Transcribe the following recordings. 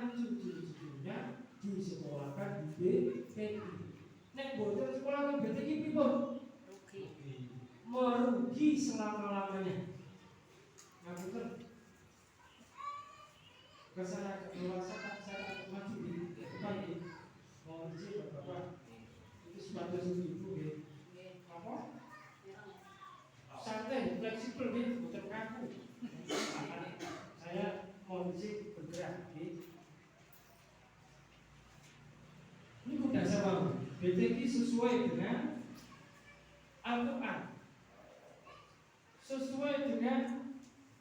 anak cucu-cucunya disekolahkan di BTK. Nek boten sekolah ke BTK pripun? Merugi selama-lamanya. Ngapunten. Kesana saya maju di depan ini. Mohon izin Bapak. Itu sebatas ibu nggih. Apa? Santai, fleksibel nggih, boten kaku. Saya mohon izin bergerak nggih. Ini udah saya mau. BTK sesuai dengan Al-Quran, sesuai dengan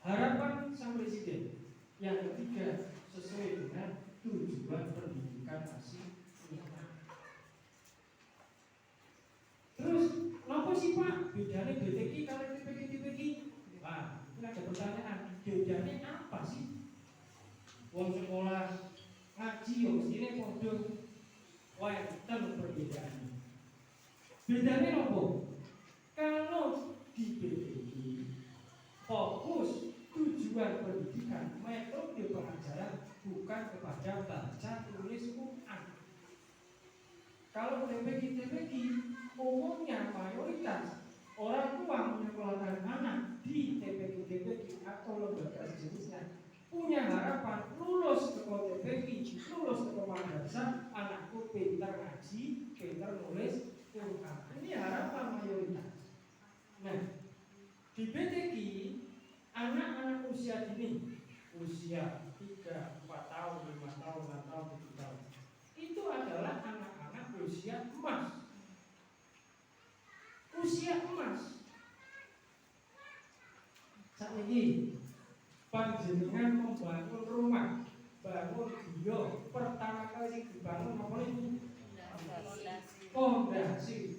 harapan sang presiden. Yang ketiga, sesuai dengan tujuan pendidikan nasional. Terus, apa sih Pak bedanya BTK kalau TPK? Nah, ini ada pertanyaan. Bedanya apa sih? Wong sekolah ngaji yo mestine padha. Wonten perbedaannya. Bedanya apa? Kalau di BTK fokus tujuan pendidikan, metode pengajaran bukan kepada baca tulis Quran. Kalau TPK umumnya mayoritas orang tua menyekolahkan anak di TPK atau lembaga sejenisnya punya harapan lulus ke TPK, lulus ke madrasah, anakku pintar ngaji, pintar nulis Quran. Ini harapan mayoritas. Nah, di BTK anak-anak usia dini, usia 3, 4 tahun, 5 tahun, 6 tahun, 7 tahun, itu adalah anak-anak usia emas. Usia emas. Saat ini panjenengan membangun rumah, bangun dia, pertama kali dibangun apa itu? Fondasi.